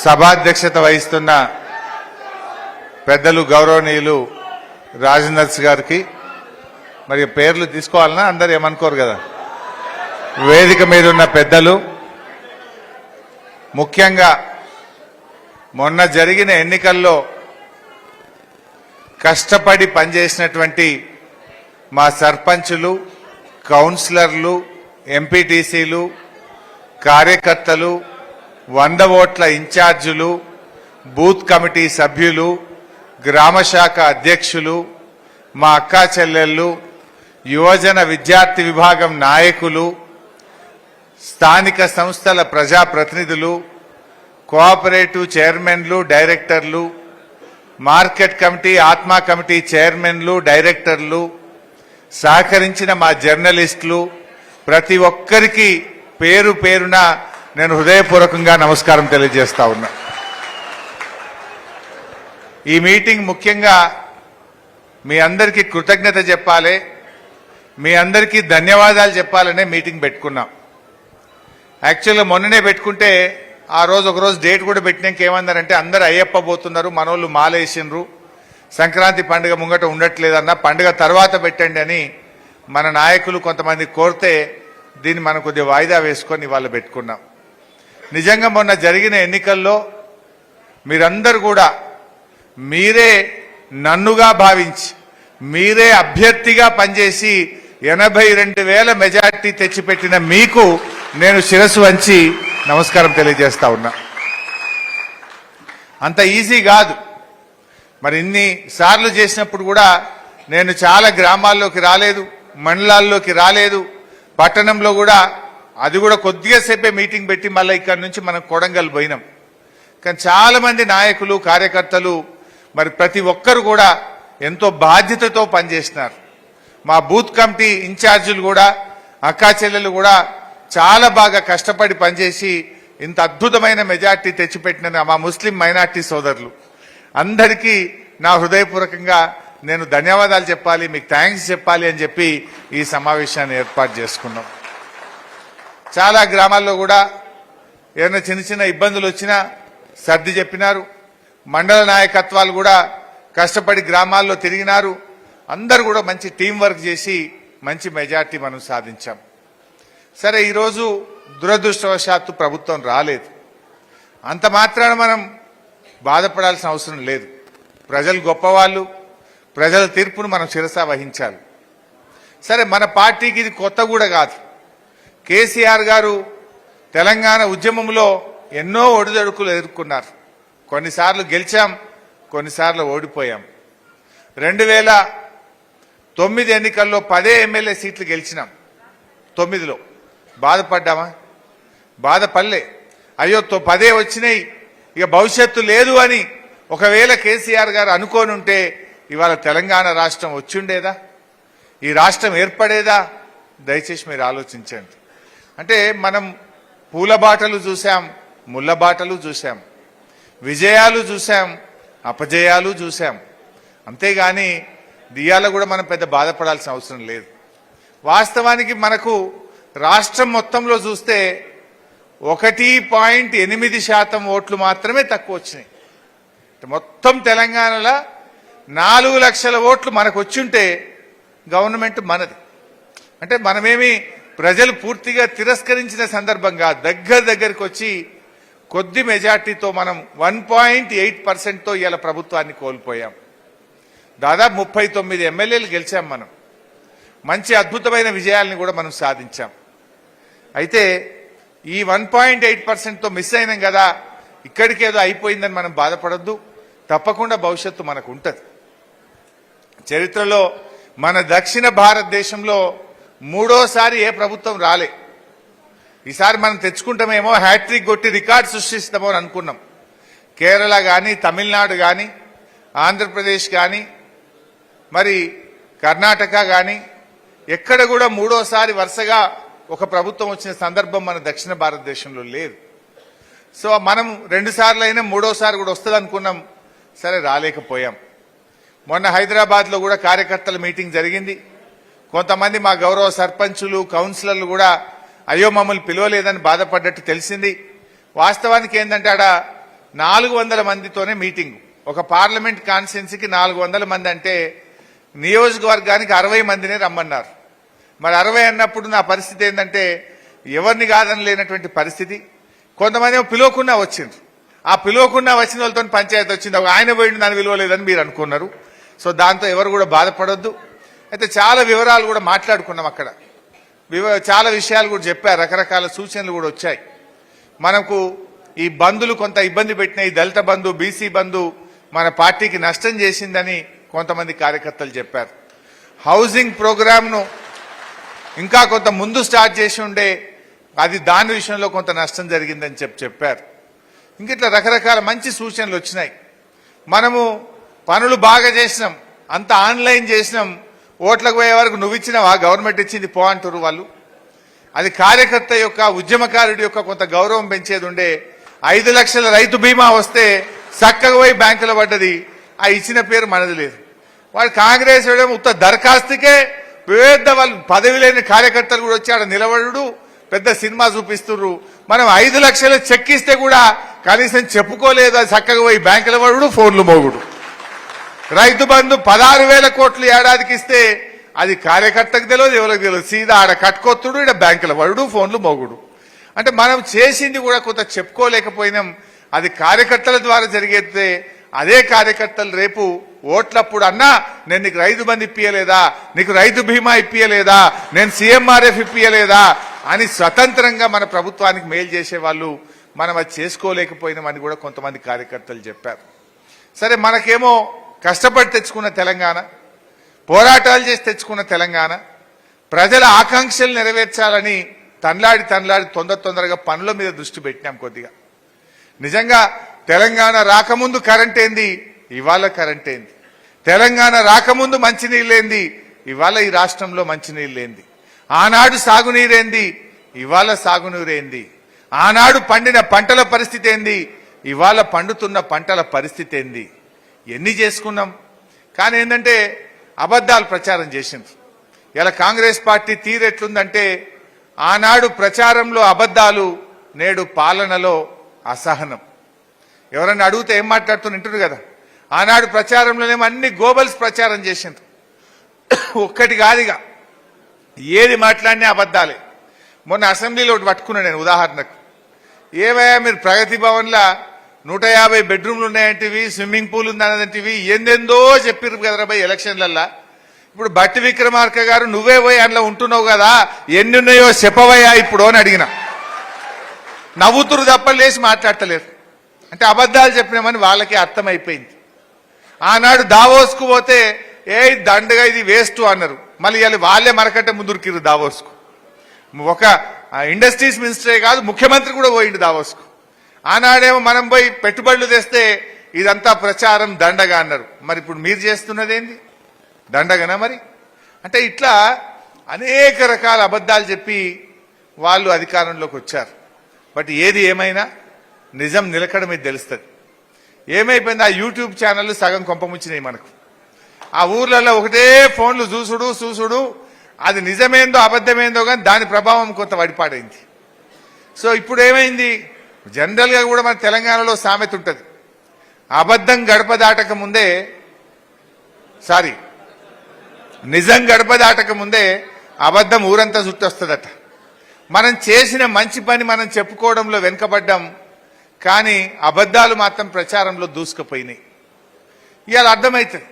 సభాధ్యక్షత వహిస్తున్న పెద్దలు గౌరవనీయులు రాజనర్స్ గారికి మరి పేర్లు తీసుకోవాలన్నా అందరు ఏమనుకోరు కదా. వేదిక మీద ఉన్న పెద్దలు, ముఖ్యంగా మొన్న జరిగిన ఎన్నికల్లో కష్టపడి పనిచేసినటువంటి మా సర్పంచులు, కౌన్సిలర్లు, ఎంపీటీసీలు, కార్యకర్తలు, 100 ఓట్ల ఇన్ఛార్జీలు, బూత్ కమిటీ సభ్యులు, గ్రామ శాఖ అధ్యక్షులు, మా అక్కా చెల్లెళ్ళు, యువజన విద్యార్థి విభాగం నాయకులు, స్థానిక సంస్థల ప్రజాప్రతినిధులు, కోఆపరేటివ్ చైర్మన్లు, డైరెక్టర్లు, మార్కెట్ కమిటీ, ఆత్మా కమిటీ చైర్మన్లు, డైరెక్టర్లు, సహకరించిన మా జర్నలిస్టులు, ప్రతి ఒక్కరికి పేరు పేరున నేను హృదయపూర్వకంగా నమస్కారం తెలియజేస్తా ఉన్నా. ఈ మీటింగ్ ముఖ్యంగా మీ అందరికీ కృతజ్ఞత చెప్పాలి, మీ అందరికీ ధన్యవాదాలు చెప్పాలనే మీటింగ్ పెట్టుకున్నాం. యాక్చువల్గా మొన్ననే పెట్టుకుంటే ఆ రోజు ఒకరోజు డేట్ కూడా పెట్టినాక ఏమన్నారంటే అందరు అయ్యప్ప పోతున్నారు, మనోళ్ళు మాలేసిండ్రు, సంక్రాంతి పండుగ ముంగట ఉండట్లేదన్న, పండుగ తర్వాత పెట్టండి అని మన నాయకులు కొంతమంది కోరితే దీన్ని మనం కొద్దిగా వాయిదా వేసుకొని వాళ్ళు పెట్టుకున్నాం. నిజంగా మొన్న జరిగిన ఎన్నికల్లో మీరందరూ కూడా మీరే నన్నుగా భావించి మీరే అభ్యర్థిగా పనిచేసి 82,000 మెజార్టీ తెచ్చిపెట్టిన మీకు నేను శిరస్సు వంచి నమస్కారం తెలియజేస్తా ఉన్నా. అంత ఈజీ కాదు. మరి ఇన్ని సార్లు చేసినప్పుడు కూడా నేను చాలా గ్రామాల్లోకి రాలేదు, మండలాల్లోకి రాలేదు, పట్టణంలో కూడా అది కూడా కొద్దిగా సేపే మీటింగ్ పెట్టి మళ్ళీ ఇక్కడ నుంచి మనం కొడంగల్ పోయినాం. కానీ చాలా మంది నాయకులు, కార్యకర్తలు, మరి ప్రతి ఒక్కరు కూడా ఎంతో బాధ్యతతో పనిచేస్తున్నారు. మా బూత్ కమిటీ ఇన్ఛార్జీలు కూడా, అక్కా చెల్లెలు కూడా చాలా బాగా కష్టపడి పనిచేసి ఇంత అద్భుతమైన మెజార్టీ తెచ్చిపెట్టిన మా ముస్లిం మైనార్టీ సోదరులు అందరికీ నా హృదయపూర్వకంగా నేను ధన్యవాదాలు చెప్పాలి, మీకు థ్యాంక్స్ చెప్పాలి అని చెప్పి ఈ సమావేశాన్ని ఏర్పాటు చేసుకున్నాం. చాలా గ్రామాల్లో కూడా ఏమైనా చిన్న చిన్న ఇబ్బందులు వచ్చినా సర్ది చెప్పినారు. మండల నాయకత్వాలు కూడా కష్టపడి గ్రామాల్లో తిరిగినారు. అందరూ కూడా మంచి టీం వర్క్ చేసి మంచి మెజార్టీ మనం సాధించాం. సరే, ఈరోజు దురదృష్టవశాత్తు ప్రభుత్వం రాలేదు. అంత మాత్రాన మనం బాధపడాల్సిన అవసరం లేదు. ప్రజలు గొప్పవాళ్ళు, ప్రజల తీర్పును మనం శిరసా వహించాలి. సరే, మన పార్టీకి ఇది కొత్త కూడా కాదు. కేసీఆర్ గారు తెలంగాణ ఉద్యమంలో ఎన్నో ఒడిదొడుకులు ఎదుర్కొన్నారు. కొన్నిసార్లు గెలిచాం, కొన్నిసార్లు ఓడిపోయాం. 2009 ఎన్నికల్లో 10 ఎమ్మెల్యే సీట్లు గెలిచినాం. 9లో బాధపడ్డామా? బాధపడలే. అయ్యో 10 వచ్చినాయి, ఇక భవిష్యత్తు లేదు అని ఒకవేళ కేసీఆర్ గారు అనుకోని ఉంటే ఇవాళ తెలంగాణ రాష్ట్రం వచ్చిండేదా? ఈ రాష్ట్రం ఏర్పడేదా? దయచేసి మీరు ఆలోచించండి. అంటే మనం పూల బాటలు చూసాం, ముళ్ళ బాటలు చూసాం, విజయాలు చూసాం, అపజయాలు చూసాం. అంతేగాని దియాల కూడా మనం పెద్ద బాధపడాల్సిన అవసరం లేదు. వాస్తవానికి మనకు రాష్ట్రం మొత్తంలో చూస్తే 1.8% ఓట్లు మాత్రమే తక్కువ వచ్చినాయి. మొత్తం తెలంగాణలో 4 లక్షల ఓట్లు మనకు వచ్చుంటే గవర్నమెంట్ మనది. అంటే మనమేమి ప్రజలు పూర్తిగా తిరస్కరించిన సందర్భం కాదు. దగ్గరికి వచ్చి కొద్ది మెజార్టీతో మనం 1.8%తో ఇవాళ ప్రభుత్వాన్ని కోల్పోయాం. దాదాపు 39 ఎమ్మెల్యేలు గెలిచాం. మనం మంచి అద్భుతమైన విజయాలను కూడా మనం సాధించాం. అయితే ఈ 1.8%తో మిస్ అయినాం కదా, ఇక్కడికేదో అయిపోయిందని మనం బాధపడద్దు. తప్పకుండా భవిష్యత్తు మనకు ఉంటుంది. చరిత్రలో మన దక్షిణ భారతదేశంలో 3ఓసారి ఏ ప్రభుత్వం రాలే. ఈసారి మనం తెచ్చుకుంటామేమో, హ్యాట్రిక్ కొట్టి రికార్డు సృష్టిస్తామో అని అనుకున్నాం. కేరళ కానీ, తమిళనాడు కానీ, ఆంధ్రప్రదేశ్ కానీ, మరి కర్ణాటక కానీ ఎక్కడ కూడా 3ఓసారి వరుసగా ఒక ప్రభుత్వం వచ్చిన సందర్భం మన దక్షిణ భారతదేశంలో లేదు. సో మనం 2 సార్లు అయినా 3ఓసారి కూడా వస్తుంది అనుకున్నాం. సరే, రాలేకపోయాం. మొన్న హైదరాబాద్లో కూడా కార్యకర్తల మీటింగ్ జరిగింది. కొంతమంది మా గౌరవ సర్పంచులు, కౌన్సిలర్లు కూడా అయ్యో మమ్మల్ని పిలవలేదని బాధపడ్డట్టు తెలిసింది. వాస్తవానికి ఏంటంటే ఆడ 400 మందితోనే మీటింగ్. ఒక పార్లమెంట్ కాన్స్టిట్యున్సీకి 400 మంది అంటే నియోజకవర్గానికి 60 మందినే రమ్మన్నారు. మరి 60 అన్నప్పుడు నా పరిస్థితి ఏంటంటే ఎవరిని కాదని లేనటువంటి పరిస్థితి. కొంతమంది పిలువకుండా వచ్చిండ్రు. ఆ పిలువకుండా వచ్చిన వాళ్ళతో పంచాయతీ వచ్చింది. ఆయన పోయింది నన్ను విలువలేదని మీరు అనుకున్నారు. సో దాంతో ఎవరు కూడా బాధపడొద్దు. అయితే చాలా వివరాలు కూడా మాట్లాడుకున్నాం అక్కడ. చాలా విషయాలు కూడా చెప్పారు. రకరకాల సూచనలు కూడా వచ్చాయి. మనకు ఈ బంధులు కొంత ఇబ్బంది పెట్టిన ఈ దళిత బంధు, బీసీ బంధు మన పార్టీకి నష్టం చేసిందని కొంతమంది కార్యకర్తలు చెప్పారు. హౌసింగ్ ప్రోగ్రామ్ను ఇంకా కొంత ముందు స్టార్ట్ చేసి ఉండే అది దాని విషయంలో కొంత నష్టం జరిగిందని చెప్పారు. ఇంకిట్లా రకరకాల మంచి సూచనలు వచ్చినాయి. మనము పనులు బాగా చేసినాం, అంత ఆన్లైన్ చేసినాం. ఓట్లకు పోయే వరకు నువ్వు ఇచ్చినావా, గవర్నమెంట్ ఇచ్చింది పో అంటారు వాళ్ళు. అది కార్యకర్త యొక్క, ఉద్యమకారుడి యొక్క కొంత గౌరవం పెంచేది ఉండే. 5 లక్షల రైతు బీమా వస్తే చక్కగా పోయి బ్యాంకులో పడ్డది. ఆ ఇచ్చిన పేరు మనది లేదు. వాడు కాంగ్రెస్ ఉత్త దరఖాస్తుకే పెద్ద వాళ్ళు పదవి లేని కార్యకర్తలు కూడా వచ్చి ఆడ నిలబడు పెద్ద సినిమా చూపిస్తున్నారు. మనం 5 లక్షలు చెక్ ఇస్తే కూడా కనీసం చెప్పుకోలేదు. అది చక్కగా పోయి బ్యాంకులో పడు, ఫోన్లు మోగుడు. రైతు బంధు 16,000 కోట్లు ఏడాదికి ఇస్తే అది కార్యకర్తకు తెలియదు, ఎవరికి తెలియదు. సీదా ఆడ కట్టుకొత్తుడు, ఇక్కడ బ్యాంకుల పడు, ఫోన్లు మోగుడు. అంటే మనం చేసింది కూడా కొంత చెప్పుకోలేకపోయినాం. అది కార్యకర్తల ద్వారా జరిగేస్తే అదే కార్యకర్తలు రేపు ఓట్లప్పుడు అన్నా నేను నీకు రైతు బంధు ఇప్పియలేదా, నీకు రైతు బీమా ఇప్పియలేదా, నేను సీఎంఆర్ఎఫ్ ఇప్పియలేదా అని స్వతంత్రంగా మన ప్రభుత్వానికి మేలు చేసేవాళ్ళు. మనం అది చేసుకోలేకపోయినామని కూడా కొంతమంది కార్యకర్తలు చెప్పారు. సరే, మనకేమో కష్టపడి తెచ్చుకున్న తెలంగాణ, పోరాటాలు చేసి తెచ్చుకున్న తెలంగాణ, ప్రజల ఆకాంక్షలు నెరవేర్చాలని తన్లాడి తొందరగా పనుల మీద దృష్టి పెట్టినాం కొద్దిగా. నిజంగా తెలంగాణ రాకముందు కరెంట్ ఏంది, ఇవాళ కరెంట్ ఏంది. తెలంగాణ రాకముందు మంచినీళ్ళేంది, ఇవాళ ఈ రాష్ట్రంలో మంచినీళ్ళేంది. ఆనాడు సాగునీరేంది, ఇవాళ సాగునీరేంది. ఆనాడు పండిన పంటల పరిస్థితి ఏంది, ఇవాళ పండుతున్న పంటల పరిస్థితి ఏంది. ఎన్ని చేసుకున్నాం. కానీ ఏంటంటే అబద్ధాలు ప్రచారం చేసిండ్రు. ఇలా కాంగ్రెస్ పార్టీ తీరెట్లుందంటే ఆనాడు ప్రచారంలో అబద్ధాలు, నేడు పాలనలో అసహనం. ఎవరన్నా అడిగితే ఏం మాట్లాడుతున్నారు కదా. ఆనాడు ప్రచారంలోనేమో అన్ని గోబల్స్ ప్రచారం చేసిండ్రు. ఒక్కటి కాదుగా, ఏది మాట్లాడినా అబద్ధాలే. మొన్న అసెంబ్లీలో ఒకటి పట్టుకున్నా నేను ఉదాహరణకు. ఏమయ్యా మీరు ప్రగతి భవన్లో 150 బెడ్రూమ్లు ఉన్నాయంటివి, స్విమ్మింగ్ పూల్ ఉందన్నదంటివి, ఎందెందో చెప్పిర్రు కదరా భయ్ ఎలక్షన్లల్లా. ఇప్పుడు బట్టి విక్రమార్క గారు నువ్వే పోయి అందులో ఉంటున్నావు కదా, ఎన్ని ఉన్నాయో చెప్పవయ్యా ఇప్పుడు అని అడిగిన. నవ్వుతురు తప్ప లేచి మాట్లాడతలేరు. అంటే అబద్ధాలు చెప్పినామని వాళ్ళకి అర్థమైపోయింది. ఆనాడు దావోస్కు పోతే ఏ దండగా ఇది వేస్ట్ అన్నారు. మళ్ళీ ఇవాళ వాళ్ళే మనకంటే ముందుకిరు దావోస్కు. ఒక ఇండస్ట్రీస్ మినిస్టరే కాదు, ముఖ్యమంత్రి కూడా పోయిండు దావోస్కు. ఆనాడేమో మనం పోయి పెట్టుబడులు తెస్తే ఇదంతా ప్రచారం దండగా అన్నారు. మరి ఇప్పుడు మీరు చేస్తున్నది ఏంది, దండగనా మరి? అంటే ఇట్లా అనేక రకాల అబద్ధాలు చెప్పి వాళ్ళు అధికారంలోకి వచ్చారు. బట్ ఏది ఏమైనా నిజం నిలకడ మీద తెలుస్తుంది. ఏమైపోయింది, ఆ యూట్యూబ్ ఛానల్ సగం కొంపముచ్చినాయి మనకు. ఆ ఊర్లలో ఒకటే ఫోన్లు చూసుడు, అది నిజమేందో అబద్ధమేందో కానీ దాని ప్రభావం కొంత వడిపాడైంది. సో ఇప్పుడు ఏమైంది, జనరల్గా కూడా మన తెలంగాణలో సామెత ఉంటుంది, అబద్ధం గడప దాటక ముందే నిజం గడప దాటక ముందే అబద్ధం ఊరంతా చుట్టొస్తుందట. మనం చేసిన మంచి పని మనం చెప్పుకోవడంలో వెనుకబడ్డాం, కానీ అబద్ధాలు మాత్రం ప్రచారంలో దూసుకుపోయినాయి. ఇవాళ అర్థమవుతుంది